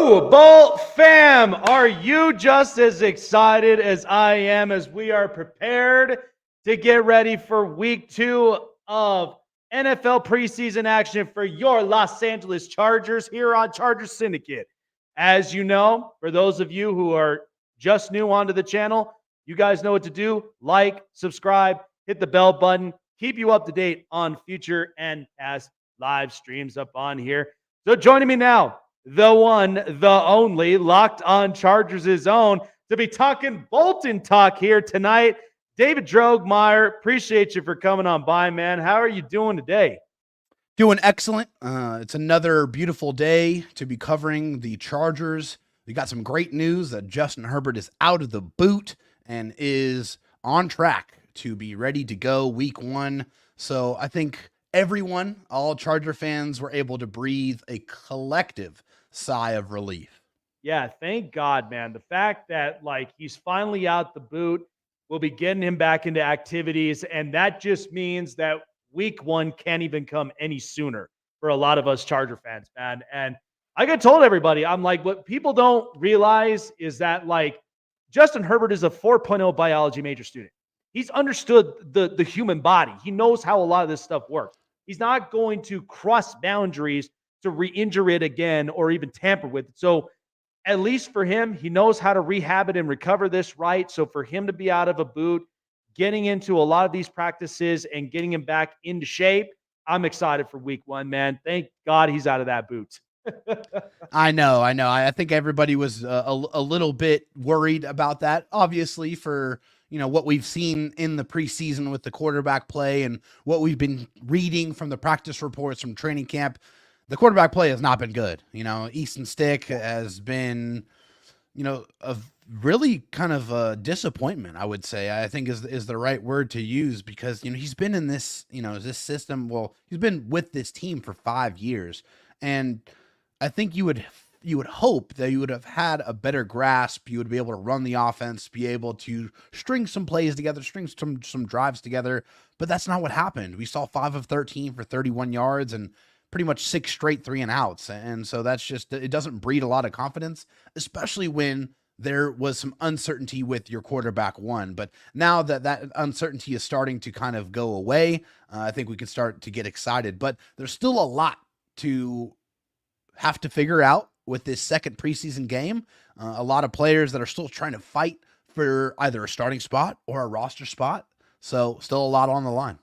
Bolt fam, are you just as excited as I am as we are prepared to get ready for week 2 of NFL preseason action for your Los Angeles Chargers here on Chargers Syndicate? As you know, for those of you who are just new onto the channel, you guys know what to do. Like, subscribe, hit the bell button, keep you up to date on future and past live streams up on here. So joining me now, the one, the only, Locked On Chargers' own, to be talking Bolton talk here tonight. David Drogemeyer, appreciate you for coming on by, man. How are you doing today? Doing excellent. It's another beautiful day to be covering the Chargers. We got some great news that Justin Herbert is out of the boot and is on track to be ready to go week 1. So I think everyone, all Charger fans, were able to breathe a collective sigh of relief. Yeah, thank God, man. The fact that he's finally out the boot, we'll be getting him back into activities, and that just means that week 1 can't even come any sooner for a lot of us Charger fans, man. And I got told everybody, I'm like, what people don't realize is that Justin Herbert is a 4.0 biology major student. He's understood the human body. He knows how a lot of this stuff works. He's not going to cross boundaries to re-injure it again or even tamper with it. So at least for him, he knows how to rehab it and recover this right. So for him to be out of a boot, getting into a lot of these practices and getting him back into shape, I'm excited for week 1, man. Thank God he's out of that boot. I know. I think everybody was a little bit worried about that, obviously, for what we've seen in the preseason with the quarterback play and what we've been reading from the practice reports from training camp. The quarterback play has not been good. Easton Stick has been, a really kind of a disappointment, I would say, I think is the right word to use, because, he's been in this, this system. Well, he's been with this team for 5 years. And I think you would hope that you would have had a better grasp. You would be able to run the offense, be able to string some plays together, string some drives together. But that's not what happened. We saw 5 of 13 for 31 yards and pretty much 6 straight 3-and-outs. And so that's just, it doesn't breed a lot of confidence, especially when there was some uncertainty with your quarterback 1. But now that uncertainty is starting to kind of go away, I think we can start to get excited. But there's still a lot to have to figure out with this second preseason game. A lot of players that are still trying to fight for either a starting spot or a roster spot. So still a lot on the line.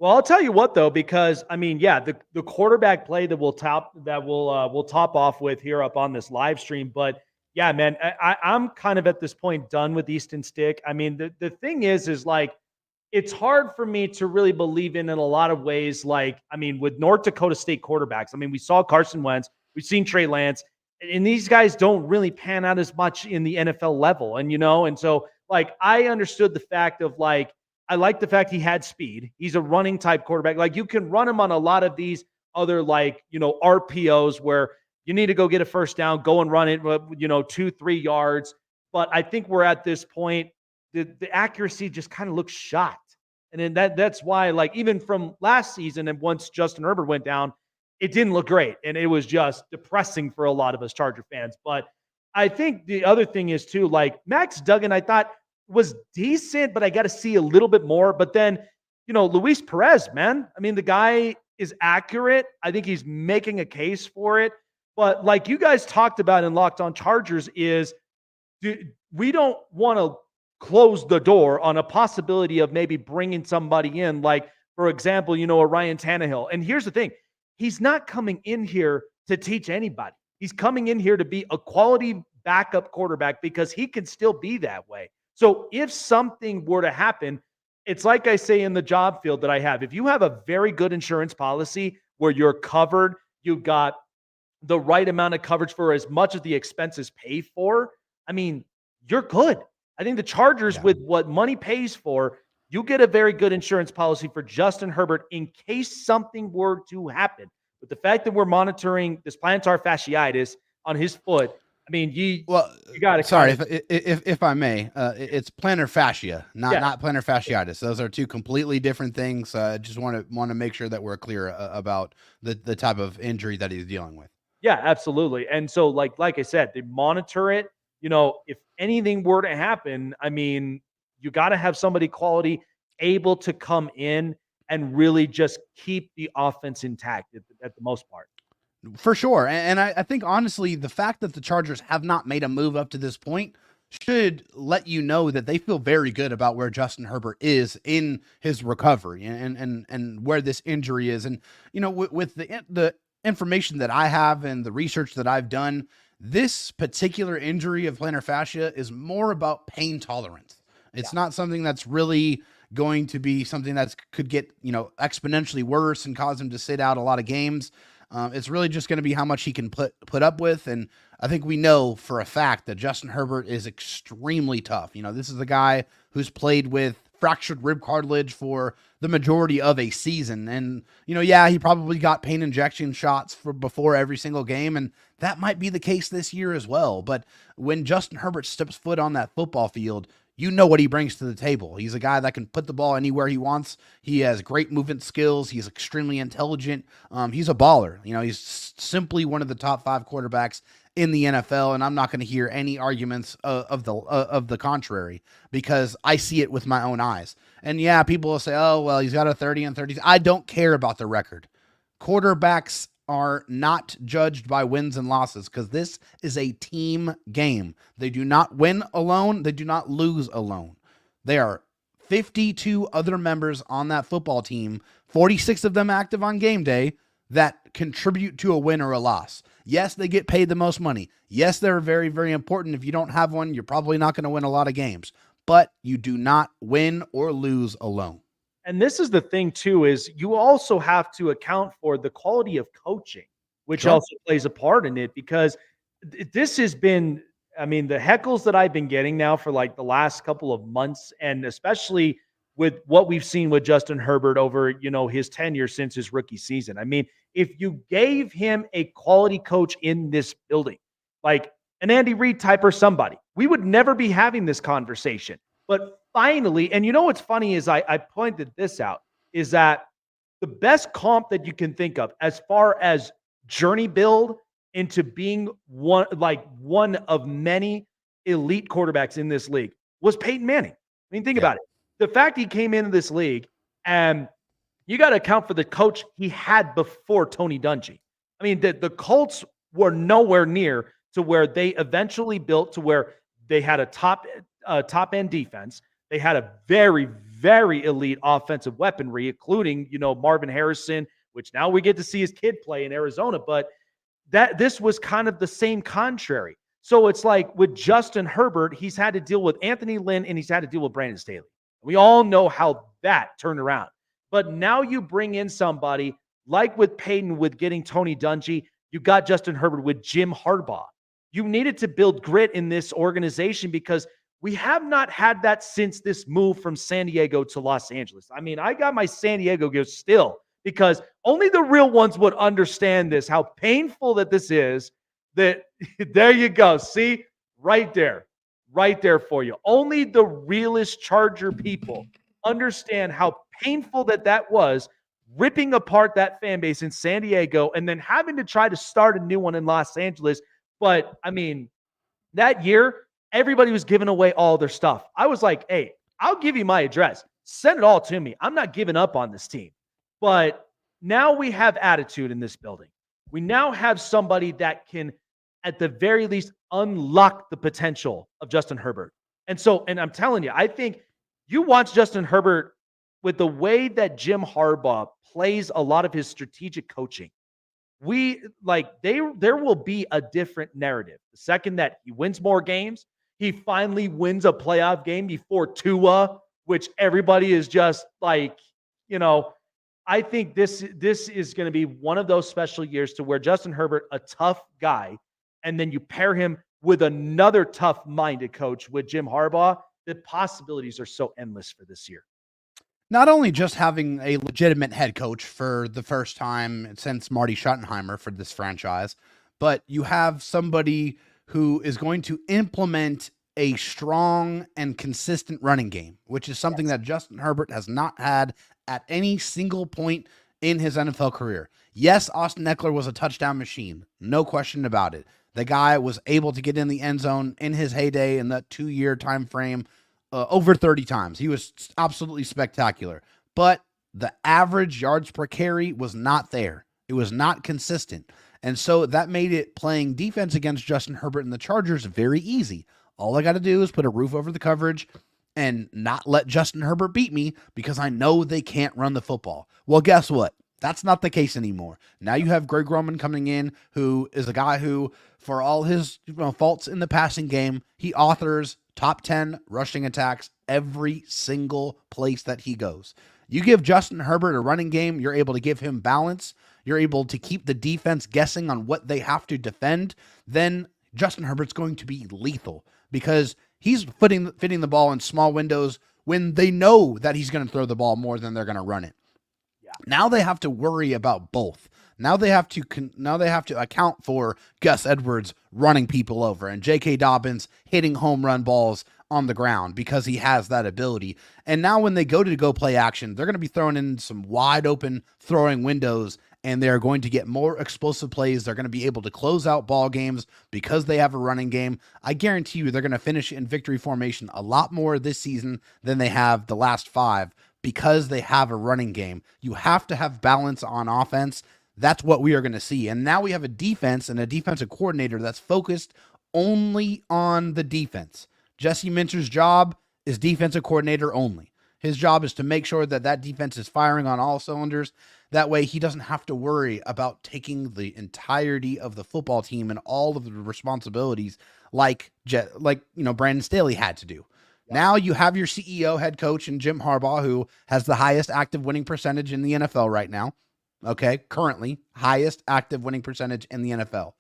Well, I'll tell you what, though, because the quarterback play that we'll top off with here up on this live stream. But yeah, man, I'm kind of at this point done with Easton Stick. I mean, the thing is it's hard for me to really believe in a lot of ways. With North Dakota State quarterbacks, we saw Carson Wentz, we've seen Trey Lance, and these guys don't really pan out as much in the NFL level. And so I understood the fact of I like the fact he had speed. He's a running type quarterback. You can run him on a lot of these other RPOs where you need to go get a first down, go and run it, 2-3 yards. But I think we're at this point, the accuracy just kind of looks shot. And then that's why, even from last season, and once Justin Herbert went down, it didn't look great. And it was just depressing for a lot of us Charger fans. But I think the other thing is too, Max Duggan, I thought was decent, but I got to see a little bit more. But then, Luis Perez, man, the guy is accurate. I think he's making a case for it. But like you guys talked about in Locked On Chargers we don't want to close the door on a possibility of maybe bringing somebody in, for example, a Ryan Tannehill. And here's the thing. He's not coming in here to teach anybody. He's coming in here to be a quality backup quarterback because he can still be that way. So if something were to happen, it's like I say in the job field that I have. If you have a very good insurance policy where you're covered, you've got the right amount of coverage for as much as the expenses pay for, you're good. I think the Chargers, with what money pays for, you get a very good insurance policy for Justin Herbert in case something were to happen. But the fact that we're monitoring this plantar fasciitis on his foot, you got to. Sorry, if I may, it's plantar fascia, not plantar fasciitis. Those are two completely different things. Just want to make sure that we're clear about the type of injury that he's dealing with. Yeah, absolutely. And so, like I said, they monitor it. If anything were to happen, I mean, you got to have somebody quality able to come in and really just keep the offense intact at the most part. For sure. And I think honestly, the fact that the Chargers have not made a move up to this point should let you know that they feel very good about where Justin Herbert is in his recovery and where this injury is. And, with the information that I have and the research that I've done, this particular injury of plantar fascia is more about pain tolerance. It's not something that's really going to be something that could get, exponentially worse and cause him to sit out a lot of games. It's really just going to be how much he can put up with. And I think we know for a fact that Justin Herbert is extremely tough. This is a guy who's played with fractured rib cartilage for the majority of a season. And, he probably got pain injection shots before every single game. And that might be the case this year as well. But when Justin Herbert steps foot on that football field, you know what he brings to the table. He's a guy that can put the ball anywhere he wants. He has great movement skills. He's extremely intelligent. He's a baller. He's simply one of the top 5 quarterbacks in the NFL, and I'm not going to hear any arguments of the contrary because I see it with my own eyes. And yeah, people will say, "Oh, well, he's got a 30-30." I don't care about the record. Quarterbacks are not judged by wins and losses because this is a team game. They do not win alone. They do not lose alone. There are 52 other members on that football team, 46 of them active on game day, that contribute to a win or a loss. Yes, they get paid the most money. Yes, they're very, very important. If you don't have one, you're probably not going to win a lot of games. But you do not win or lose alone. And this is the thing too, is you also have to account for the quality of coaching, which Sure. also plays a part in it because this has been, I mean, the heckles that I've been getting now for like the last couple of months, and especially with what we've seen with Justin Herbert over, his tenure since his rookie season. I mean, if you gave him a quality coach in this building, like an Andy Reid type or somebody, we would never be having this conversation. But finally, and what's funny is I pointed this out, is that the best comp that you can think of as far as journey build into being one of many elite quarterbacks in this league was Peyton Manning. I mean, think about it. The fact he came into this league, and you got to account for the coach he had before Tony Dungy. I mean, the Colts were nowhere near to where they eventually built to where they had a top end defense. They had a very, very elite offensive weaponry, including, Marvin Harrison, which now we get to see his kid play in Arizona. But this was kind of the same contrary. So it's like with Justin Herbert, he's had to deal with Anthony Lynn and he's had to deal with Brandon Staley. We all know how that turned around. But now you bring in somebody like with Peyton, with getting Tony Dungy, you got Justin Herbert with Jim Harbaugh. You needed to build grit in this organization because we have not had that since this move from San Diego to Los Angeles. I mean, I got my San Diego gift still because only the real ones would understand this, how painful that this is. That there you go. See, right there for you. Only the realest Charger people understand how painful that was, ripping apart that fan base in San Diego and then having to try to start a new one in Los Angeles. But I mean, that year, everybody was giving away all their stuff. I was like, hey, I'll give you my address. Send it all to me. I'm not giving up on this team. But now we have attitude in this building. We now have somebody that can, at the very least, unlock the potential of Justin Herbert. And I'm telling you, I think you watch Justin Herbert with the way that Jim Harbaugh plays a lot of his strategic coaching. There will be a different narrative. The second that he wins more games, he finally wins a playoff game before Tua, which everybody is just like, I think this is going to be one of those special years to where Justin Herbert, a tough guy, and then you pair him with another tough-minded coach with Jim Harbaugh, the possibilities are so endless for this year. Not only just having a legitimate head coach for the first time since Marty Schottenheimer for this franchise, but you have somebody who is going to implement a strong and consistent running game, which is something that Justin Herbert has not had at any single point in his NFL career. Yes, Austin Eckler was a touchdown machine. No question about it. The guy was able to get in the end zone in his heyday in that 2-year time frame over 30 times. He was absolutely spectacular. But the average yards per carry was not there. It was not consistent. And so that made it playing defense against Justin Herbert and the Chargers very easy. All I got to do is put a roof over the coverage and not let Justin Herbert beat me because I know they can't run the football. Well, guess what? That's not the case anymore. Now you have Greg Roman coming in, who is a guy who, for all his faults in the passing game, he authors top 10 rushing attacks every single place that he goes. You give Justin Herbert a running game, you're able to give him balance, you're able to keep the defense guessing on what they have to defend, then Justin Herbert's going to be lethal because he's fitting the ball in small windows when they know that he's going to throw the ball more than they're going to run it. Yeah. Now they have to worry about both. Now they have to account for Gus Edwards running people over and J.K. Dobbins hitting home run balls on the ground because he has that ability. And now when they go play action, they're going to be throwing in some wide open throwing windows, and they're going to get more explosive plays. They're going to be able to close out ball games because they have a running game. I guarantee you they're going to finish in victory formation a lot more this season than they have the last 5 because they have a running game. You have to have balance on offense. That's what we are going to see. And now we have a defense and a defensive coordinator that's focused only on the defense. Jesse Minter's job is defensive coordinator only. His job is to make sure that that defense is firing on all cylinders. That way he doesn't have to worry about taking the entirety of the football team and all of the responsibilities like Brandon Staley had to do. Yeah. Now you have your CEO, head coach, and Jim Harbaugh, who has the highest active winning percentage in the NFL right now. Okay, currently highest active winning percentage in the NFL.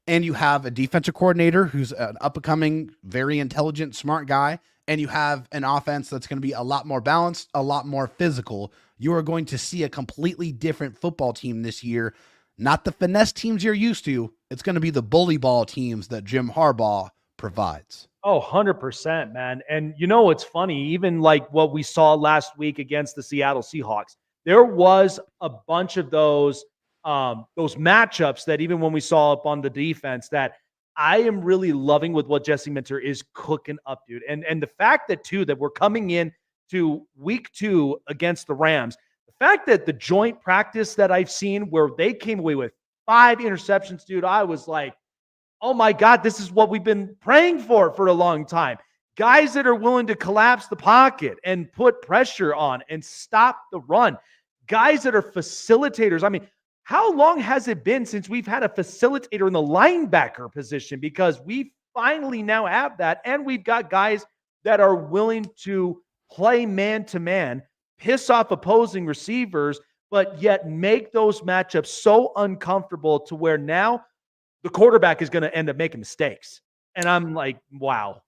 And you have a defensive coordinator who's an up-and-coming, very intelligent, smart guy. And you have an offense that's going to be a lot more balanced, a lot more physical. You are going to see a completely different football team this year. Not the finesse teams you're used to. It's going to be the bully ball teams that Jim Harbaugh provides. Oh, 100%, man. And you know, it's funny, even like what we saw last week against the Seattle Seahawks, there was a bunch of those matchups that even when we saw up on the defense that I am really loving with what Jesse Minter is cooking up, dude. And the fact that too, that we're coming in to week 2 against the Rams, the fact that the joint practice that I've seen where they came away with 5 interceptions, dude, I was like, oh my God, this is what we've been praying for a long time. Guys that are willing to collapse the pocket and put pressure on and stop the run. Guys that are facilitators. I mean, how long has it been since we've had a facilitator in the linebacker position? Because we finally now have that, and we've got guys that are willing to play man-to-man, piss off opposing receivers, but yet make those matchups so uncomfortable to where now the quarterback is going to end up making mistakes. And I'm like, wow.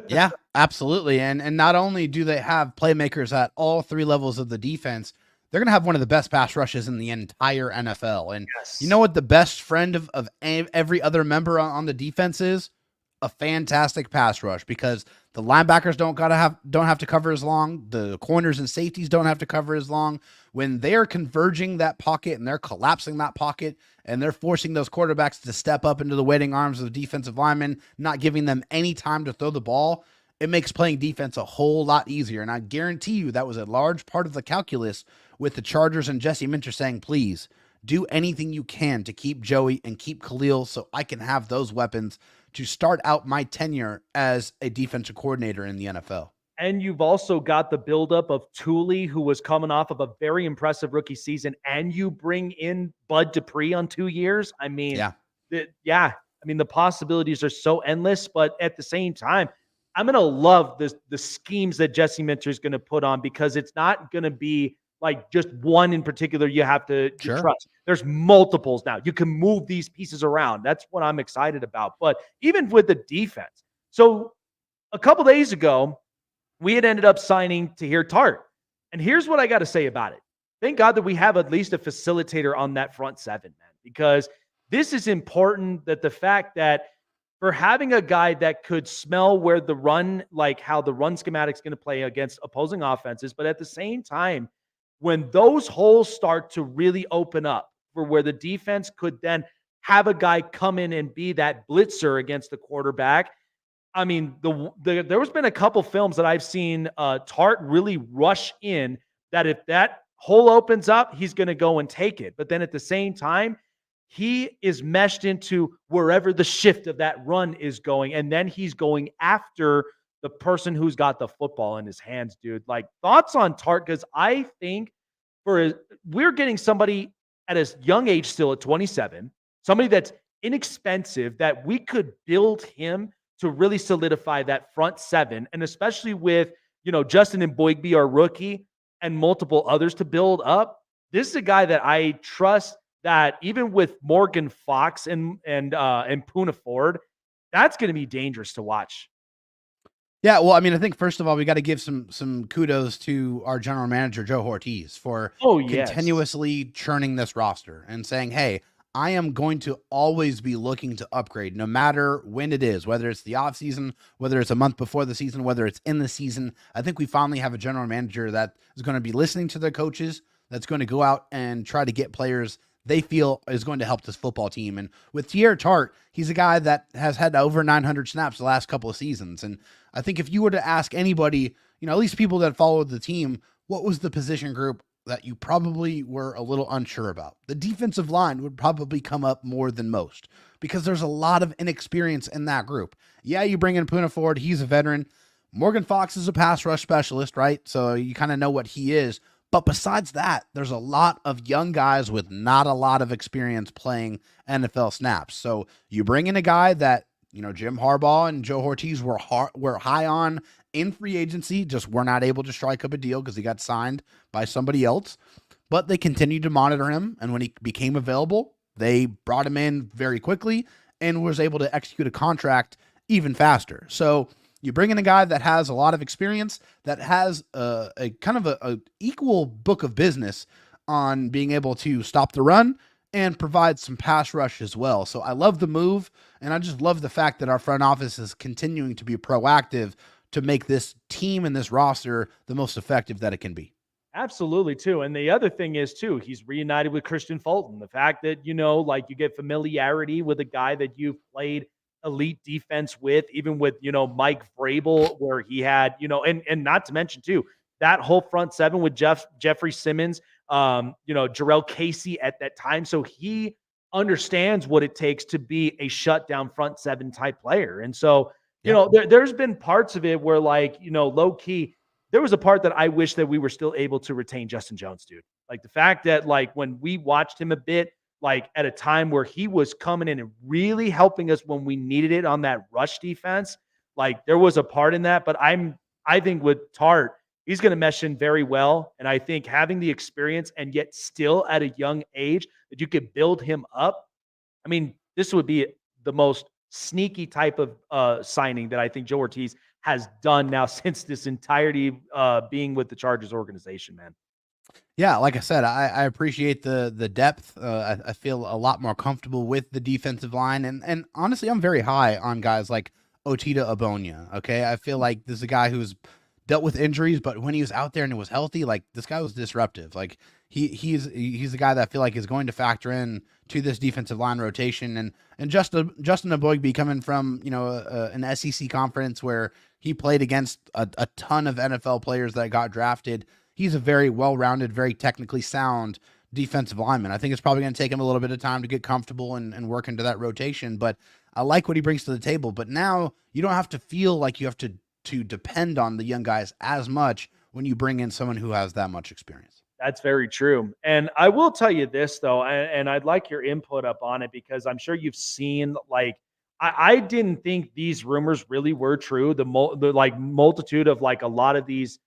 Yeah, absolutely. And not only do they have playmakers at all 3 levels of the defense, they're going to have one of the best pass rushes in the entire NFL. And yes, you know what the best friend of every other member on the defense is? A fantastic pass rush, because the linebackers don't have to cover as long. The corners and safeties don't have to cover as long. When they're converging that pocket and they're collapsing that pocket and they're forcing those quarterbacks to step up into the waiting arms of the defensive linemen, not giving them any time to throw the ball, it makes playing defense a whole lot easier. And I guarantee you that was a large part of the calculus with the Chargers and Jesse Minter saying, please do anything you can to keep Joey and keep Khalil so I can have those weapons to start out my tenure as a defensive coordinator in the NFL. And you've also got the buildup of Thule, who was coming off of a very impressive rookie season, and you bring in Bud Dupree on 2 years. I mean, I mean, the possibilities are so endless, but at the same time, I'm going to love the schemes that Jesse Minter is going to put on, because it's not going to be like just one in particular you have to trust. There's multiples now. You can move these pieces around. That's what I'm excited about. But even with the defense. So a couple days ago, we had ended up signing Tahir Tart. And here's what I got to say about it. Thank God that we have at least a facilitator on that front 7, man, because this is important, that the fact that for having a guy that could smell where the run, like how the run schematic is going to play against opposing offenses, but at the same time, when those holes start to really open up for where the defense could then have a guy come in and be that blitzer against the quarterback. I mean, there has been a couple films that I've seen Tart really rush in that if that hole opens up, he's going to go and take it. But then at the same time, he is meshed into wherever the shift of that run is going. And then he's going after the person who's got the football in his hands, dude. Like, thoughts on Tart? Because I think we're getting somebody at a young age still at 27, somebody that's inexpensive that we could build him to really solidify that front seven. And especially with, Justin and Boygby, our rookie, and multiple others to build up. This is a guy that I trust that even with Morgan Fox and Poona Ford, that's going to be dangerous to watch. Yeah, well, I mean, I think first of all, we got to give some kudos to our general manager, Joe Ortiz, for continuously churning this roster and saying, hey, I am going to always be looking to upgrade no matter when it is, whether it's the offseason, whether it's a month before the season, whether it's in the season. I think we finally have a general manager that is going to be listening to their coaches, that's going to go out and try to get players they feel is going to help this football team. And with Teair Tart, he's a guy that has had over 900 snaps the last couple of seasons. And I think if you were to ask anybody, at least people that followed the team, what was the position group that you probably were a little unsure about? The defensive line would probably come up more than most because there's a lot of inexperience in that group. Yeah, you bring in Poona Ford, he's a veteran. Morgan Fox is a pass rush specialist, right? So you kind of know what he is. But besides that, there's a lot of young guys with not a lot of experience playing NFL snaps. So you bring in a guy that, Jim Harbaugh and Joe Ortiz were high on in free agency, just were not able to strike up a deal because he got signed by somebody else. But they continued to monitor him, and when he became available, they brought him in very quickly and was able to execute a contract even faster. So you bring in a guy that has a lot of experience, that has a kind of a equal book of business on being able to stop the run and provide some pass rush as well. So I love the move, and I just love the fact that our front office is continuing to be proactive to make this team and this roster the most effective that it can be. Absolutely, too. And the other thing is, too, he's reunited with Christian Fulton. The fact that, you get familiarity with a guy that you've played elite defense with, even with, Mike Vrabel, where he had, and not to mention, too, that whole front seven with Jeffrey Simmons, Jarrell Casey at that time. So he understands what it takes to be a shutdown front seven type player. And so, there's been parts of it where, low key, there was a part that I wish that we were still able to retain Justin Jones, dude. Like the fact that, when we watched him a bit, at a time where he was coming in and really helping us when we needed it on that rush defense, there was a part in that. But I think with Tart, he's going to mesh in very well. And I think having the experience and yet still at a young age that you could build him up. I mean, this would be the most sneaky type of signing that I think Joe Ortiz has done now since this entirety being with the Chargers organization, man. Yeah, like I said, I appreciate the depth. I feel a lot more comfortable with the defensive line, and honestly, I'm very high on guys like Otita Abonia. Okay, I feel like this is a guy who's dealt with injuries, but when he was out there and it was healthy, this guy was disruptive. He's a guy that I feel like is going to factor in to this defensive line rotation, and Justin Aboigbe coming from an SEC conference where he played against a ton of NFL players that got drafted. He's a very well-rounded, very technically sound defensive lineman. I think it's probably going to take him a little bit of time to get comfortable and work into that rotation, but I like what he brings to the table. But now you don't have to feel like you have to depend on the young guys as much when you bring in someone who has that much experience. That's very true. And I will tell you this, though, and I'd like your input up on it because I'm sure you've seen, I didn't think these rumors really were true. The multitude of a lot of these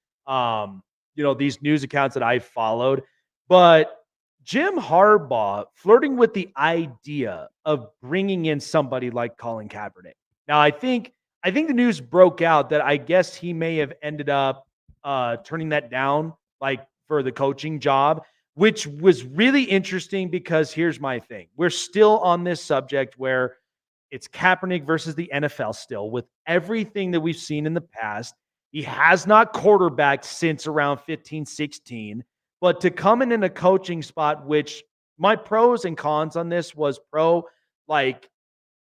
these news accounts that I've followed. But Jim Harbaugh flirting with the idea of bringing in somebody like Colin Kaepernick. Now, I think the news broke out that I guess he may have ended up turning that down, for the coaching job, which was really interesting because here's my thing. We're still on this subject where it's Kaepernick versus the NFL still with everything that we've seen in the past. He has not quarterbacked since around 15, 16. But to come in a coaching spot, which my pros and cons on this was pro, like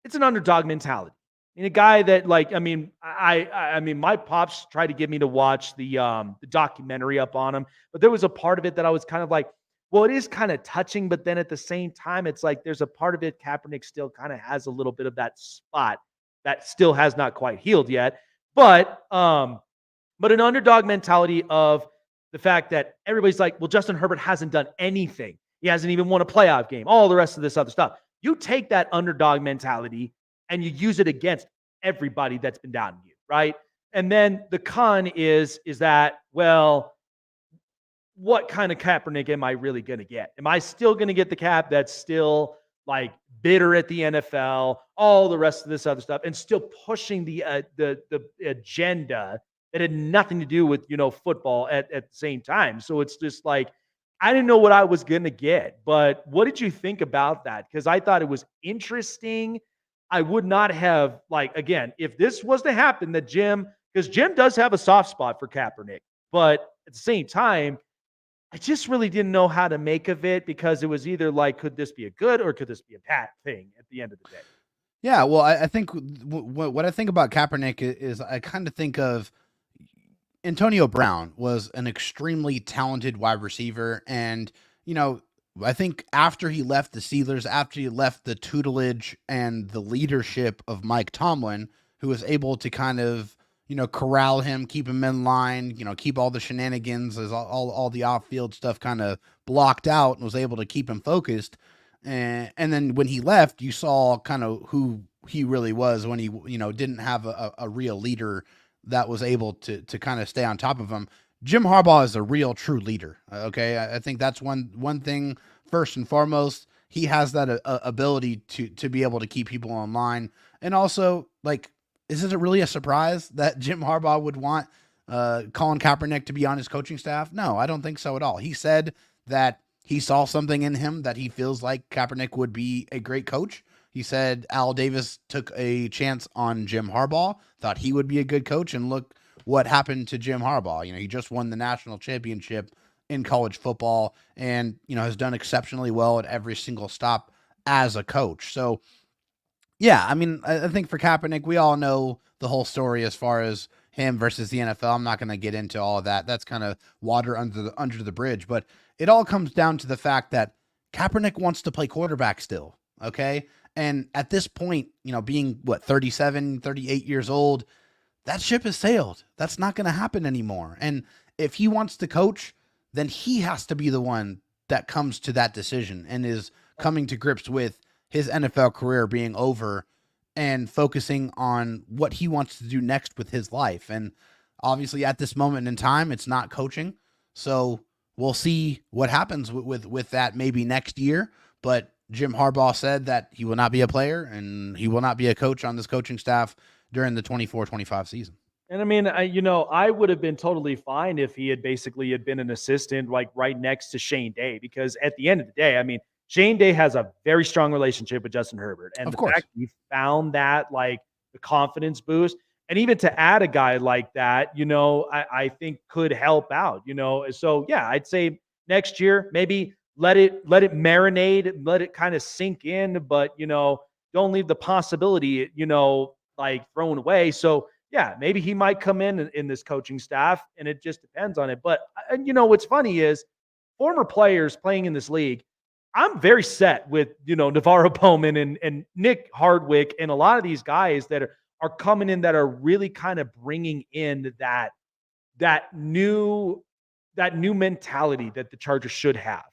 it's an underdog mentality. I mean, a guy that like, I mean, my pops tried to get me to watch the documentary up on him, but there was a part of it that I was kind of like, well, it is kind of touching, but then at the same time, it's like there's a part of it Kaepernick still kind of has a little bit of that spot that still has not quite healed yet. But but an underdog mentality of the fact that everybody's like, well, Justin Herbert hasn't done anything. He hasn't even won a playoff game, all the rest of this other stuff. You take that underdog mentality and you use it against everybody that's been down you, right? And then the con is that, well, what kind of Kaepernick am I really going to get? Am I still going to get the Cap that's still like bitter at the NFL, all the rest of this other stuff, and still pushing the agenda that had nothing to do with football at the same time? So it's just like I didn't know what I was going to get. But what did you think about that? Because I thought it was interesting. I would not have like again if this was to happen that Jim because Jim does have a soft spot for Kaepernick, but at the same time I just really didn't know how to make of it because it was either like, could this be a good or could this be a bad thing at the end of the day? Yeah, well, I think what I think about Kaepernick is I kind of think of Antonio Brown was an extremely talented wide receiver. And, I think after he left the Steelers, after he left the tutelage and the leadership of Mike Tomlin, who was able to kind of, corral him, keep him in line, keep all the shenanigans, as all the off field stuff kind of blocked out and was able to keep him focused. And then when he left, you saw kind of who he really was when he, didn't have a real leader that was able to kind of stay on top of him. Jim Harbaugh is a real true leader. Okay. I think that's one thing first and foremost. He has that ability to be able to keep people in line. And also, like, is it really a surprise that Jim Harbaugh would want Colin Kaepernick to be on his coaching staff? No, I don't think so at all. He said that he saw something in him that he feels like Kaepernick would be a great coach. He said Al Davis took a chance on Jim Harbaugh, thought he would be a good coach, and look what happened to Jim Harbaugh. He just won the national championship in college football and, has done exceptionally well at every single stop as a coach. So, yeah, I mean, I think for Kaepernick, we all know the whole story as far as him versus the NFL. I'm not going to get into all of that. That's kind of water under the bridge. But it all comes down to the fact that Kaepernick wants to play quarterback still, okay? And at this point, being, 37, 38 years old, that ship has sailed. That's not going to happen anymore. And if he wants to coach, then he has to be the one that comes to that decision and is coming to grips with his NFL career being over and focusing on what he wants to do next with his life. And obviously at this moment in time, it's not coaching. So we'll see what happens with that maybe next year. But Jim Harbaugh said that he will not be a player and he will not be a coach on this coaching staff during the 24-25 season. And I mean, I would have been totally fine if he had been an assistant like right next to Shane Day, because at the end of the day, I mean, Shane Day has a very strong relationship with Justin Herbert. And Of the course. fact he found that like the confidence boost, and even to add a guy like that, I think could help out, So yeah, I'd say next year, maybe let it marinate, let it kind of sink in, but don't leave the possibility, like thrown away. So yeah, maybe he might come in this coaching staff, and it just depends on it. But and what's funny is former players playing in this league, I'm very set with, Navarro Bowman and Nick Hardwick and a lot of these guys that are coming in that are really kind of bringing in that new mentality that the Chargers should have.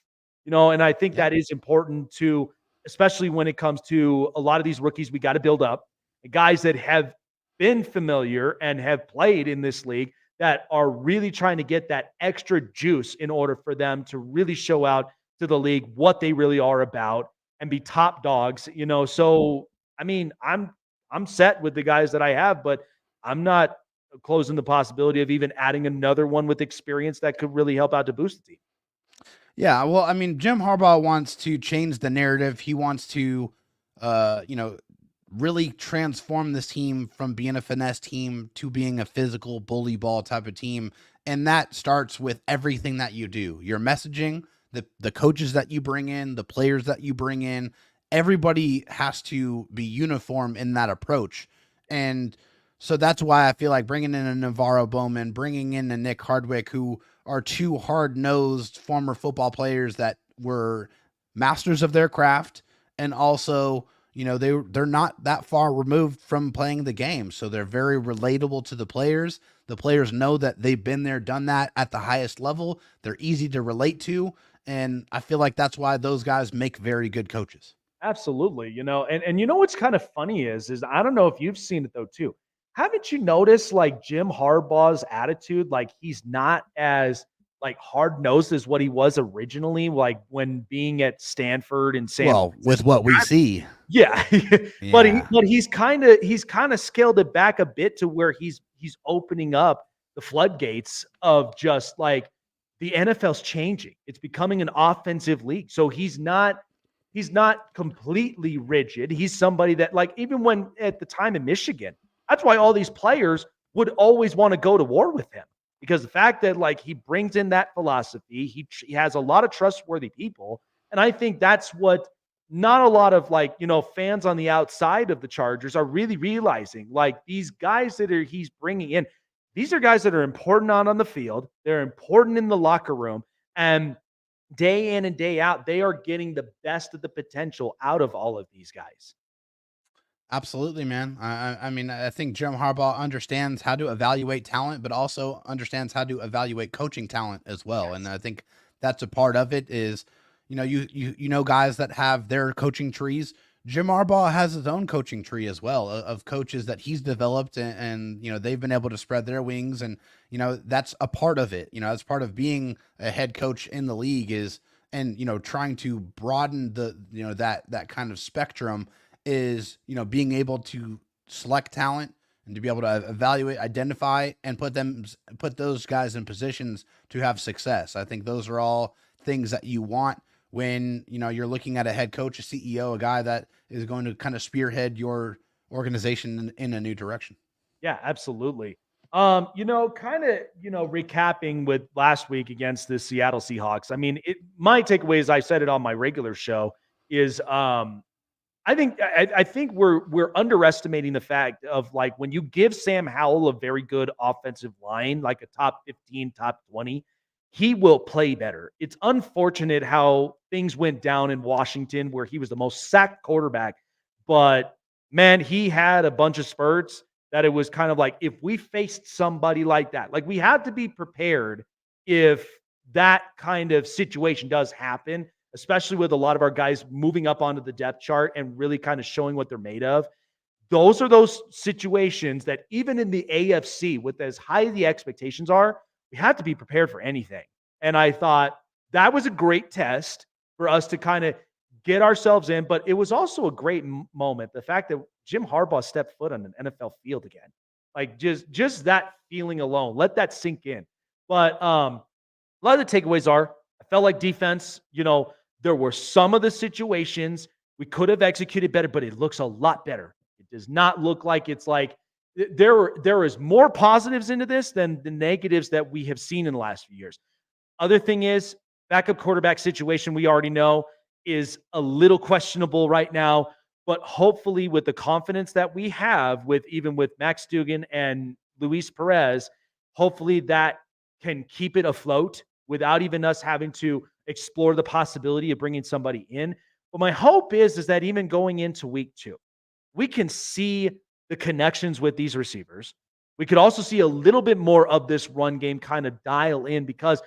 And I think that is important to, especially when it comes to a lot of these rookies we got to build up, guys that have been familiar and have played in this league that are really trying to get that extra juice in order for them to really show out to the league what they really are about and be top dogs, So, I mean, I'm set with the guys that I have, but I'm not closing the possibility of even adding another one with experience that could really help out to boost the team. Yeah, well, I mean, Jim Harbaugh wants to change the narrative. He wants to, really transform this team from being a finesse team to being a physical bully ball type of team. And that starts with everything that you do, your messaging, the coaches that you bring in, the players that you bring in. Everybody has to be uniform in that approach. And so that's why I feel like bringing in a Navarro Bowman, bringing in a Nick Hardwick, who are two hard-nosed former football players that were masters of their craft, and also, they're not that far removed from playing the game, so they're very relatable to the players. The players know that they've been there, done that at the highest level. They're easy to relate to, and I feel like that's why those guys make very good coaches. Absolutely. And what's kind of funny is I don't know if you've seen it though too. Haven't you noticed like Jim Harbaugh's attitude? Like he's not as like hard nosed as what he was originally, like when being at Stanford and San Well, with Francisco. what we see. Yeah. but Yeah. he's kind of scaled it back a bit to where he's opening up the floodgates of just like the NFL's changing. It's becoming an offensive league. So he's not completely rigid. He's somebody that, like, even when at the time in Michigan, that's why all these players would always want to go to war with him, because the fact that like he brings in that philosophy, he has a lot of trustworthy people, and I think that's what not a lot of like fans on the outside of the Chargers are really realizing. Like these guys that he's bringing in, these are guys that are important on the field. They're important in the locker room, and day in and day out, they are getting the best of the potential out of all of these guys. Absolutely, man. I mean, I think Jim Harbaugh understands how to evaluate talent, but also understands how to evaluate coaching talent as well. And Yes. I think that's a part of it. Is guys that have their coaching trees. Jim Harbaugh has his own coaching tree as well, of coaches that he's developed, and they've been able to spread their wings, and that's a part of it. That's part of being a head coach in the league, is, and trying to broaden that kind of spectrum, is being able to select talent and to be able to evaluate, identify, and put those guys in positions to have success. I think those are all things that you want when you're looking at a head coach, a CEO, a guy that is going to kind of spearhead your organization in a new direction. Yeah, absolutely. Kind of, recapping with last week against the Seattle Seahawks. I mean, my takeaways, I said it on my regular show, is I think we're underestimating the fact of like when you give Sam Howell a very good offensive line, like a top 15, top 20, he will play better. It's unfortunate how things went down in Washington where he was the most sacked quarterback, but man, he had a bunch of spurts that it was kind of like if we faced somebody like that, like we had to be prepared if that kind of situation does happen, especially with a lot of our guys moving up onto the depth chart and really kind of showing what they're made of. Those are those situations that even in the AFC, with as high the expectations are, we have to be prepared for anything. And I thought that was a great test for us to kind of get ourselves in, but it was also a great moment. The fact that Jim Harbaugh stepped foot on an NFL field again, like just that feeling alone, let that sink in. But a lot of the takeaways are I felt like defense, there were some of the situations we could have executed better, but it looks a lot better. It does not look like it's like there is more positives into this than the negatives that we have seen in the last few years. Other thing is backup quarterback situation we already know is a little questionable right now, but hopefully with the confidence that we have with Max Dugan and Luis Perez, hopefully that can keep it afloat without even us having to explore the possibility of bringing somebody in. But my hope is that even going into week 2, we can see the connections with these receivers. We could also see a little bit more of this run game kind of dial in, because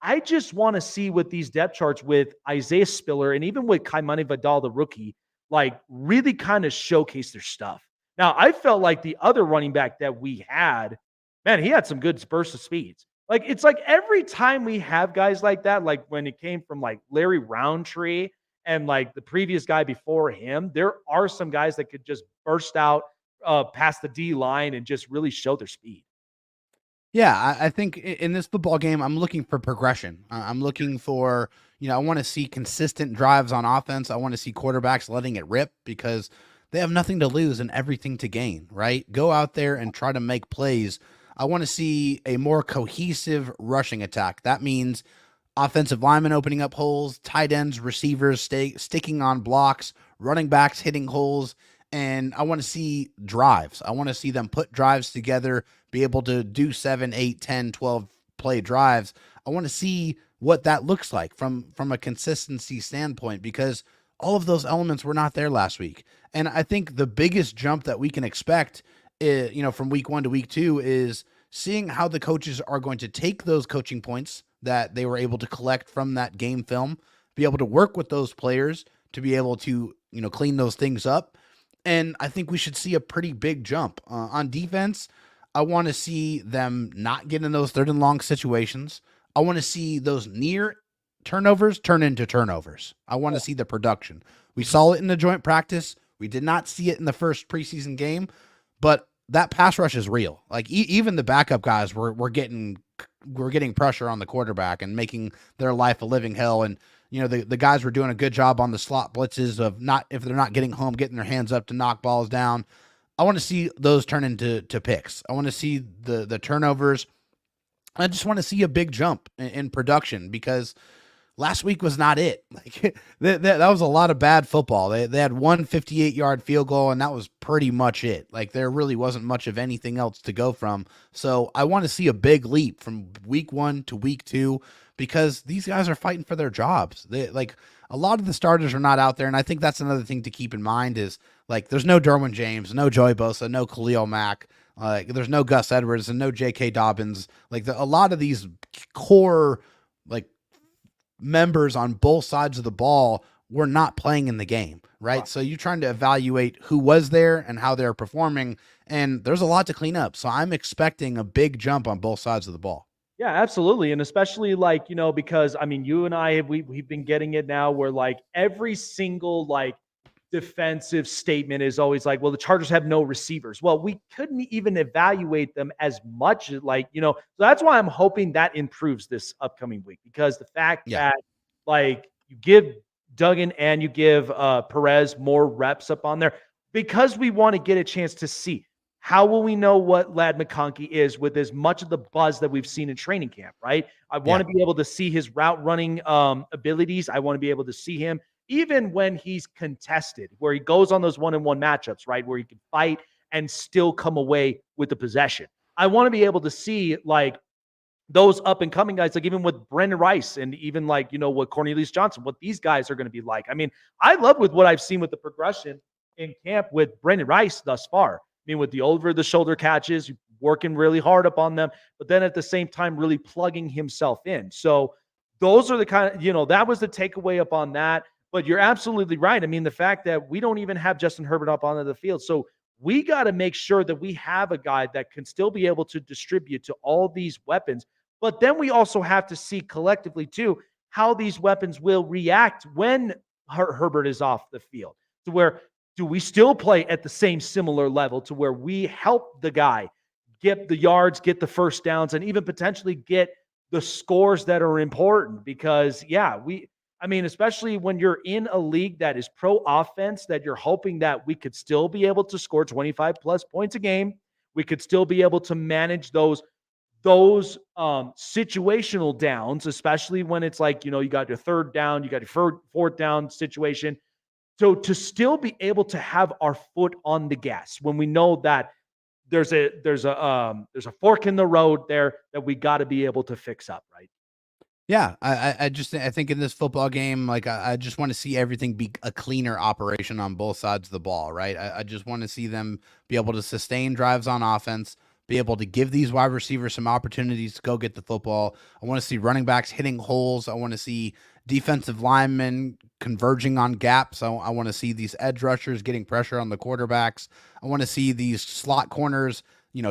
I just want to see what these depth charts with Isaiah Spiller and even with Kaimani Vidal, the rookie, like really kind of showcase their stuff. Now, I felt like the other running back that we had, man, he had some good bursts of speeds. Like, it's like every time we have guys like that, like when it came from like Larry Roundtree and like the previous guy before him, there are some guys that could just burst out past the D line and just really show their speed. Yeah, I think in this football game, I'm looking for progression. I'm looking for, I want to see consistent drives on offense. I want to see quarterbacks letting it rip, because they have nothing to lose and everything to gain, right? Go out there and try to make plays. I want to see a more cohesive rushing attack. That means offensive linemen opening up holes, tight ends, receivers sticking on blocks, running backs hitting holes, and I want to see drives. I want to see them put drives together, be able to do 7, 8, 10, 12 play drives. I want to see what that looks like from a consistency standpoint, because all of those elements were not there last week. And I think the biggest jump that we can expect, from week 1 to week 2 is seeing how the coaches are going to take those coaching points that they were able to collect from that game film, be able to work with those players to be able to, clean those things up. And I think we should see a pretty big jump on defense. I want to see them not get in those 3rd and long situations. I want to see those near turnovers turn into turnovers. I want to see the production. We saw it in the joint practice. We did not see it in the first preseason game, but that pass rush is real. Like even the backup guys were getting pressure on the quarterback and making their life a living hell. And the guys were doing a good job on the slot blitzes of not, if they're not getting home, getting their hands up to knock balls down. I want to see those turn into picks. I want to see the turnovers. I just want to see a big jump in production, because last week was not it. Like that was a lot of bad football. They had one 58-yard field goal, and that was pretty much it. Like there really wasn't much of anything else to go from. So I want to see a big leap from week 1 to week 2, because these guys are fighting for their jobs. A lot of the starters are not out there, and I think that's another thing to keep in mind is, like, there's no Derwin James, no Joey Bosa, no Khalil Mack. There's no Gus Edwards and no J.K. Dobbins. A lot of these core, members on both sides of the ball were not playing in the game, right? Wow. So you're trying to evaluate who was there and how they're performing, and there's a lot to clean up. So I'm expecting a big jump on both sides of the ball. Yeah, absolutely. And especially because you and I we've been getting it now where every single defensive statement is always well, the Chargers have no receivers. Well, we couldn't even evaluate them as much so that's why I'm hoping that improves this upcoming week, because the fact that you give Duggan and you give Perez more reps up on there, because we want to get a chance to see. How will we know what Ladd McConkey is with as much of the buzz that we've seen in training camp, right? I want to be able to see his route running abilities. I want to be able to see him even when he's contested, where he goes on those 1-on-1 matchups, right? Where he can fight and still come away with the possession. I want to be able to see those up and coming guys, even with Brendan Rice and even what Cornelius Johnson, what these guys are going to be like. I love with what I've seen with the progression in camp with Brendan Rice thus far. With the over the shoulder catches, working really hard up on them, but then at the same time, really plugging himself in. So those are the kind of, that was the takeaway up on that. But you're absolutely right. The fact that we don't even have Justin Herbert up onto the field. So we got to make sure that we have a guy that can still be able to distribute to all these weapons. But then we also have to see collectively too, how these weapons will react when Herbert is off the field, to where, do we still play at the same similar level to where we help the guy get the yards, get the first downs, and even potentially get the scores that are important? Because, especially when you're in a league that is pro offense, that you're hoping that we could still be able to score 25 plus points a game. We could still be able to manage those situational downs, especially when it's you got your 3rd down, you got your 4th down situation. So to still be able to have our foot on the gas when we know that there's a fork in the road there that we got to be able to fix up, right? Yeah, I think in this football game, I just want to see everything be a cleaner operation on both sides of the ball, right? I just want to see them be able to sustain drives on offense, be able to give these wide receivers some opportunities to go get the football. I want to see running backs hitting holes. I want to see defensive linemen converging on gaps. I want to see these edge rushers getting pressure on the quarterbacks. I want to see these slot corners,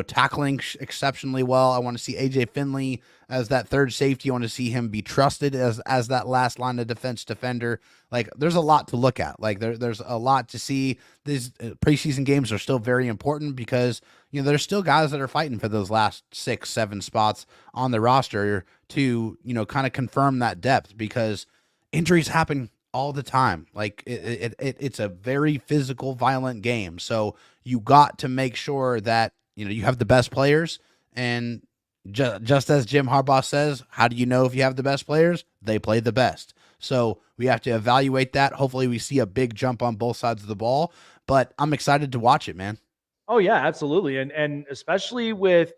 tackling exceptionally well. I want to see AJ Finley as that third safety. I want to see him be trusted as that last line of defense defender. There's a lot to look at. There's a lot to see. These preseason games are still very important because, there's still guys that are fighting for those last 6-7 spots on the roster to, kind of confirm that depth, because injuries happen all the time. It's a very physical, violent game. So you got to make sure that, you have the best players And just as Jim Harbaugh says, how do you know if you have the best players? They play the best. So we have to evaluate that. Hopefully we see a big jump on both sides of the ball, but I'm excited to watch it, man. Oh yeah, absolutely. And especially with,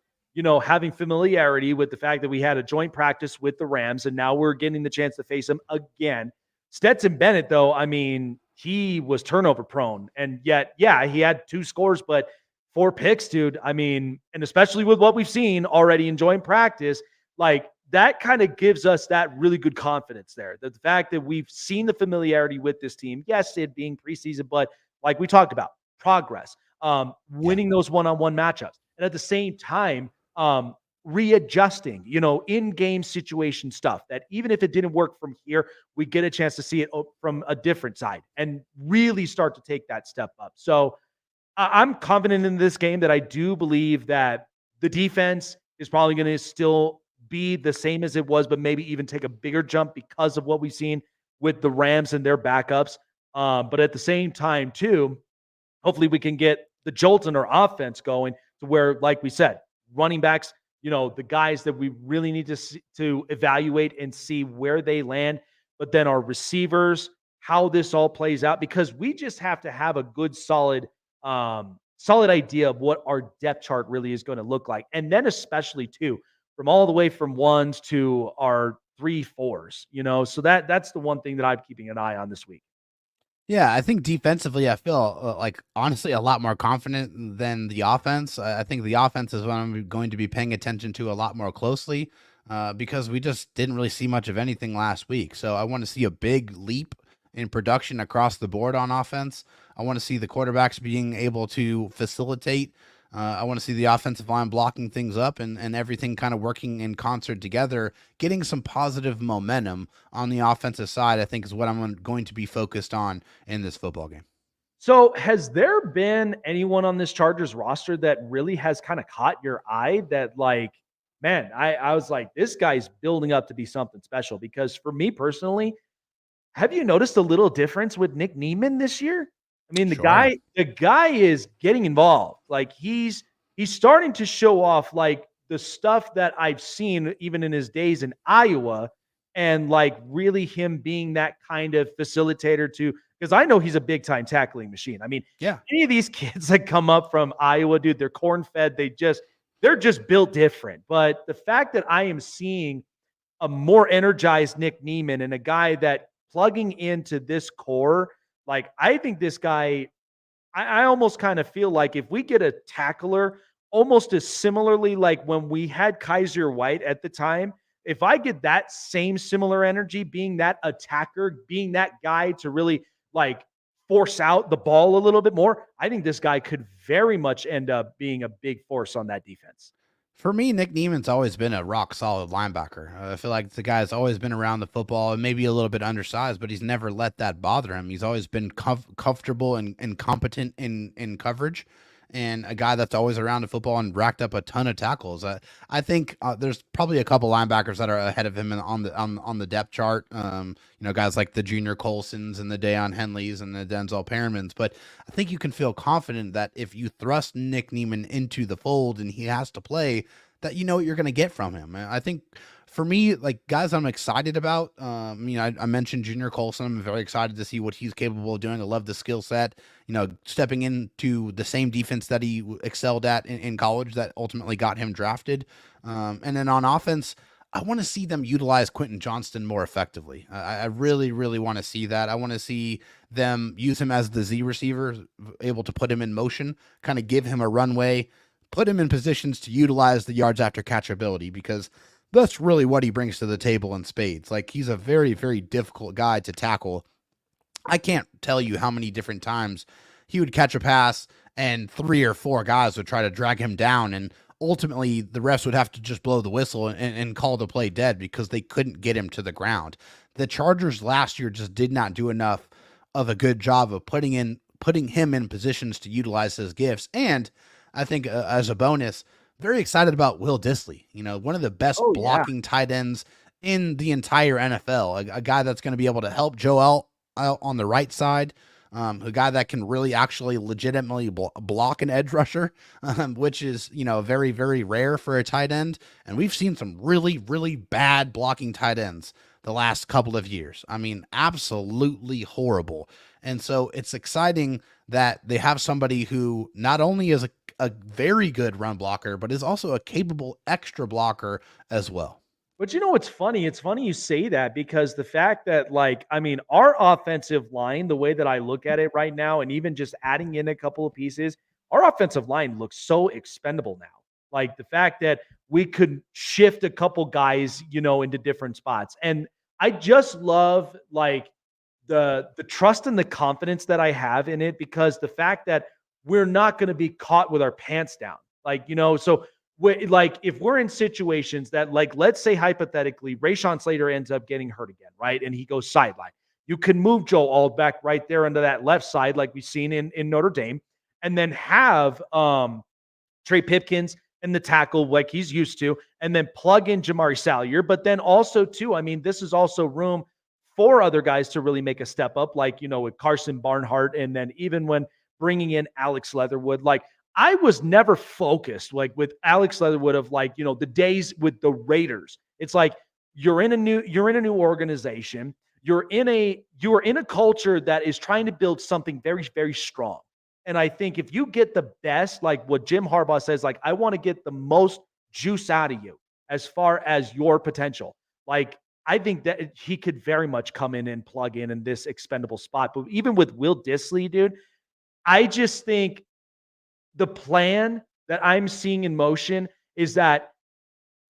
having familiarity with the fact that we had a joint practice with the Rams and now we're getting the chance to face them again. Stetson Bennett, though, I mean, he was turnover prone. And yet, yeah, he had 2 scores, but 4 picks, dude. I mean, and especially with what we've seen already in joint practice, like that kind of gives us that really good confidence there. That the fact that we've seen the familiarity with this team, yes, it being preseason, but like we talked about, progress, Yeah. winning those one-on-one matchups, and at the same time, readjusting, in-game situation stuff that even if it didn't work from here, we get a chance to see it from a different side and really start to take that step up. So I'm confident in this game that I do believe that the defense is probably going to still be the same as it was, but maybe even take a bigger jump because of what we've seen with the Rams and their backups. But at the same time, too, hopefully we can get the jolt in our offense going to where, like we said, running backs, the guys that we really need to evaluate and see where they land, but then our receivers, how this all plays out, because we just have to have a good, solid idea of what our depth chart really is going to look like. And then especially too, from all the way from ones to our 3 4s, so that's the one thing that I'm keeping an eye on this week. Yeah, I think defensively, I feel like honestly a lot more confident than the offense. I think the offense is what I'm going to be paying attention to a lot more closely because we just didn't really see much of anything last week. So I want to see a big leap in production across the board on offense. I want to see the quarterbacks being able to facilitate. I want to see the offensive line blocking things up and everything kind of working in concert together, getting some positive momentum on the offensive side, I think is what I'm going to be focused on in this football game. So, has there been anyone on this Chargers roster that really has kind of caught your eye that, like, man, I was like, this guy's building up to be something special? Because for me personally, have you noticed a little difference with Nick Neiman this year? I mean, the Sure. guy is getting involved. Like he's starting to show off like the stuff that I've seen even in his days in Iowa, and like really him being that kind of facilitator to, because I know he's a big time tackling machine. I mean, Yeah. any of these kids that come up from Iowa, dude, they're corn fed. They're just built different. But the fact that I am seeing a more energized Nick Neiman and a guy that plugging into this core, like I think this guy, I almost kind of feel like if we get a tackler almost as similarly like when we had Kaiser White at the time, if I get that same similar energy, being that attacker, being that guy to really like force out the ball a little bit more, I think this guy could very much end up being a big force on that defense. For me, Nick Neiman's always been a rock solid linebacker. I feel like the guy's always been around the football and maybe a little bit undersized, but he's never let that bother him. He's always been comfortable and competent in coverage, and a guy that's always around the football and racked up a ton of tackles. I think there's probably a couple linebackers that are ahead of him on the depth chart. Guys like the Junior Colsons and the Deion Henleys and the Denzel Perrimans. But I think you can feel confident that if you thrust Nick Neiman into the fold and he has to play, that you know what you're going to get from him. I think for me, like guys I'm excited about, I mentioned Junior Colson. I'm very excited to see what he's capable of doing. I love the skill set, stepping into the same defense that he excelled at in college that ultimately got him drafted. And then on offense, I want to see them utilize Quentin Johnston more effectively. I really, really want to see that. I want to see them use him as the Z receiver, able to put him in motion, kind of give him a runway, put him in positions to utilize the yards after catch ability, because that's really what he brings to the table in spades. Like he's a very, very difficult guy to tackle. I can't tell you how many different times he would catch a pass and 3 or 4 guys would try to drag him down, and ultimately the refs would have to just blow the whistle and call the play dead because they couldn't get him to the ground. The Chargers last year just did not do enough of a good job of putting him in positions to utilize his gifts. And I think as a bonus, very excited about Will Dissly, one of the best Oh yeah. blocking tight ends in the entire NFL, a guy that's going to be able to help Joel out on the right side, a guy that can really actually legitimately block an edge rusher, which is, very, very rare for a tight end. And we've seen some really, really bad blocking tight ends the last couple of years. I mean, absolutely horrible. And so it's exciting that they have somebody who not only is a very good run blocker, but is also a capable extra blocker as well. But you know what's funny? It's funny you say that because the fact that, like, I mean, our offensive line, the way that I look at it right now, and even just adding in a couple of pieces, our offensive line looks so expendable now. Like the fact that we could shift a couple guys, into different spots. And I just love like the trust and the confidence that I have in it because the fact that we're not going to be caught with our pants down. Like, so like if we're in situations that, like, let's say hypothetically, Rashawn Slater ends up getting hurt again, right? And he goes sideline. You can move Joe Alt back right there into that left side, like we've seen in Notre Dame, and then have Trey Pipkins and the tackle like he's used to, and then plug in Jamari Salyer. But then also, too, I mean, this is also room for other guys to really make a step up, like, with Carson Barnhart, and then even when bringing in Alex Leatherwood, like I was never focused like with Alex Leatherwood of like, the days with the Raiders. It's like you're in a new organization. You're in a culture that is trying to build something very, very strong. And I think if you get the best, like what Jim Harbaugh says, like, I want to get the most juice out of you as far as your potential. Like, I think that he could very much come in and plug in this expendable spot. But even with Will Dissly, dude, I just think the plan that I'm seeing in motion is that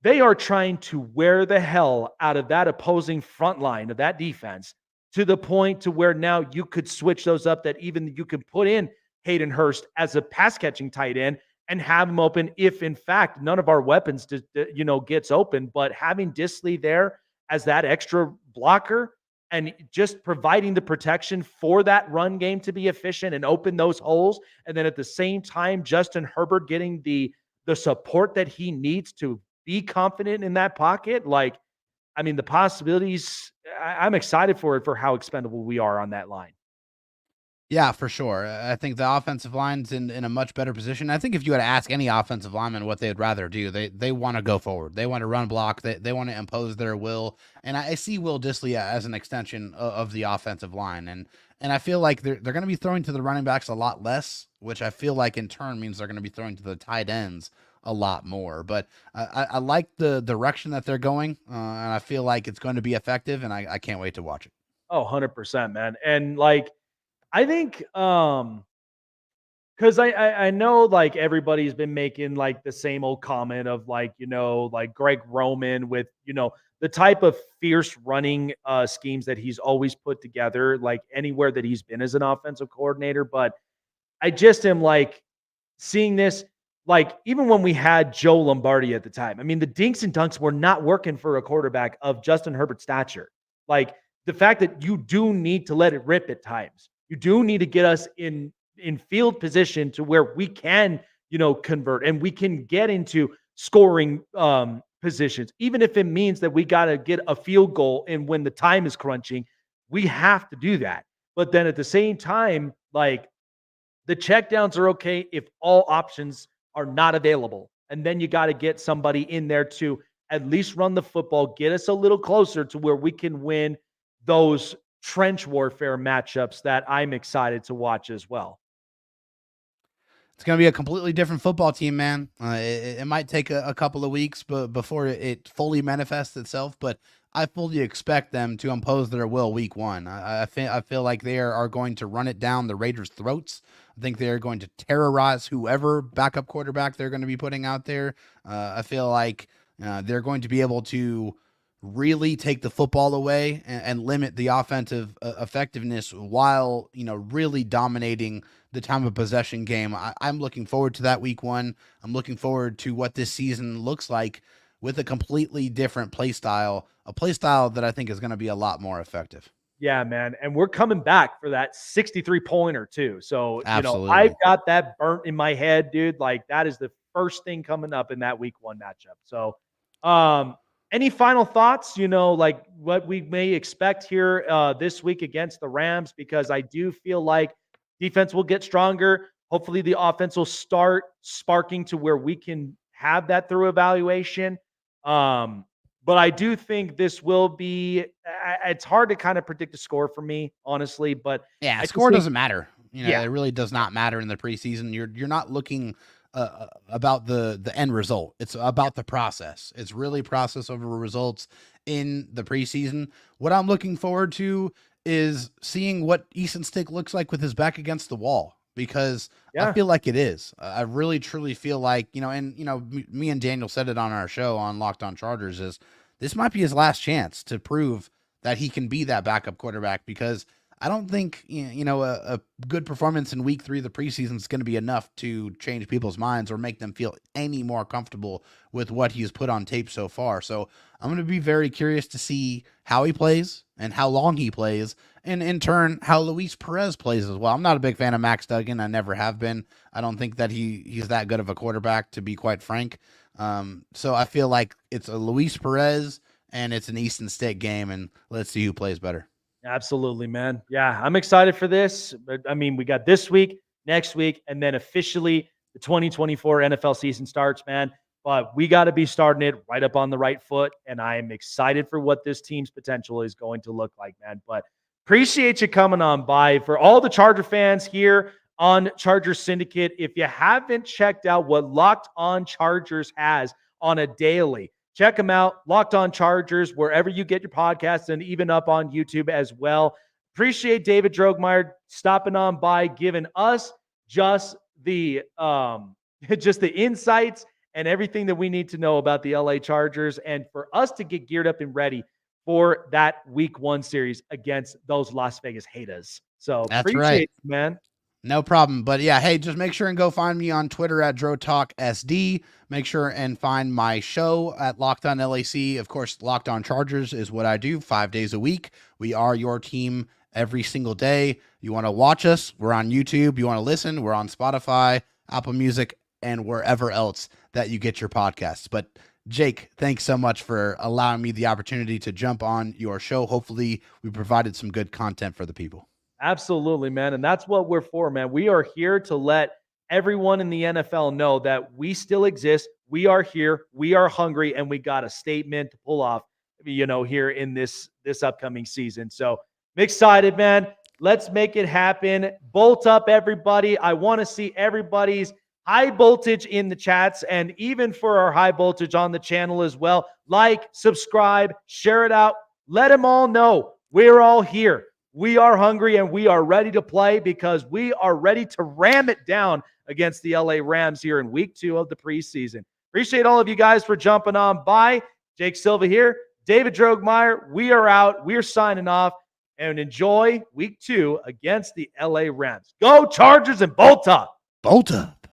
they are trying to wear the hell out of that opposing front line of that defense to the point to where now you could switch those up, that even you could put in Hayden Hurst as a pass catching tight end and have him open if in fact none of our weapons gets open, but having Dissly there as that extra blocker and just providing the protection for that run game to be efficient and open those holes, and then at the same time Justin Herbert getting the support that he needs to be confident in that pocket. Like, I mean, the possibilities, I'm excited for it, for how expendable we are on that line. Yeah, for sure. I think the offensive line's in a much better position. I think if you had to ask any offensive lineman what they'd rather do, they want to go forward. They want to run block. They want to impose their will. And I see Will Dissly as an extension of the offensive line. And I feel like they're going to be throwing to the running backs a lot less, which I feel like in turn means they're going to be throwing to the tight ends a lot more. But I like the direction that they're going, and I feel like it's going to be effective, and I can't wait to watch it. Oh, 100%, man. And like, I think, because I know like everybody's been making like the same old comment of like, like Greg Roman with, the type of fierce running schemes that he's always put together, like anywhere that he's been as an offensive coordinator. But I just am like seeing this, like even when we had Joe Lombardi at the time, I mean, the dinks and dunks were not working for a quarterback of Justin Herbert's stature. Like the fact that you do need to let it rip at times. You do need to get us in field position to where we can, convert and we can get into scoring positions, even if it means that we got to get a field goal. And when the time is crunching, we have to do that. But then at the same time, like the checkdowns are okay if all options are not available. And then you got to get somebody in there to at least run the football, get us a little closer to where we can win those trench warfare matchups that I'm excited to watch as well. It's going to be a completely different football team, man. It might take a couple of weeks before it fully manifests itself, but I fully expect them to impose their will week one. I feel like they are going to run it down the Raiders' throats. I think they're going to terrorize whoever backup quarterback they're going to be putting out there. I feel like they're going to be able to really take the football away and limit the offensive effectiveness while, really dominating the time of possession game. I'm looking forward to that week one. I'm looking forward to what this season looks like with a completely different play style, a play style that I think is going to be a lot more effective. Yeah, man. And we're coming back for that 63-pointer too. So, Absolutely. I've got that burnt in my head, dude. Like that is the first thing coming up in that week one matchup. So, Any final thoughts, like what we may expect here this week against the Rams? Because I do feel like defense will get stronger. Hopefully, the offense will start sparking to where we can have that through evaluation. Um, but I do think this will be, it's hard to kind of predict a score for me, honestly. But Yeah, I just score think, doesn't matter. yeah, It really does not matter in the preseason. You're not looking about the end result. It's about the process. It's really process over results in the preseason. What I'm looking forward to is seeing what Easton Stick looks like with his back against the wall, because I yeah, feel like it is. I really truly feel like, me and Daniel said it on our show on Locked On Chargers, is this might be his last chance to prove that he can be that backup quarterback, because I don't think a good performance in week 3 of the preseason is going to be enough to change people's minds or make them feel any more comfortable with what he's put on tape so far. So I'm going to be very curious to see how he plays and how long he plays, and in turn how Luis Perez plays as well. I'm not a big fan of Max Duggan. I never have been. I don't think that he's that good of a quarterback, to be quite frank. So I feel like it's a Luis Perez and it's an Easton Stick game, and let's see who plays better. absolutely, man. Yeah, I'm excited for this. But I mean, we got this week, next week, and then officially the 2024 NFL season starts, man. But we got to be starting it right up on the right foot. And I am excited for what this team's potential is going to look like, man. But appreciate you coming on by. For all the Charger fans here on Charger Syndicate, if you haven't checked out what Locked On Chargers has on a daily, check them out. Locked On Chargers, wherever you get your podcasts, and even up on YouTube as well. Appreciate David Drogmeyer stopping on by, giving us just the just the insights and everything that we need to know about the LA Chargers, and for us to get geared up and ready for that week 1 series against those Las Vegas haters. So That's right. appreciate it, man. No problem. But yeah, hey, just make sure and go find me on Twitter at DroTalkSD. Make sure and find my show at Locked On LAC. Of course, Locked On Chargers is what I do 5 days a week. We are your team every single day. You want to watch us? We're on YouTube. You want to listen? We're on Spotify, Apple Music, and wherever else that you get your podcasts. But Jake, thanks so much for allowing me the opportunity to jump on your show. Hopefully, we provided some good content for the people. Absolutely, man. And that's what we're for, man. We are here to let everyone in the NFL know that we still exist. We are here. We are hungry, and we got a statement to pull off, here in this upcoming season. So I'm excited, man. Let's make it happen. Bolt up, everybody. I want to see everybody's high voltage in the chats, and even for our high voltage on the channel as well. Like, subscribe, share it out. Let them all know we're all here. We are hungry and we are ready to play, because we are ready to ram it down against the LA Rams here in week 2 of the preseason. Appreciate all of you guys for jumping on by. Jake Silva here, David Drogmeyer. We are out. We're signing off, and enjoy week 2 against the LA Rams. Go Chargers and bolt up. Bolt up.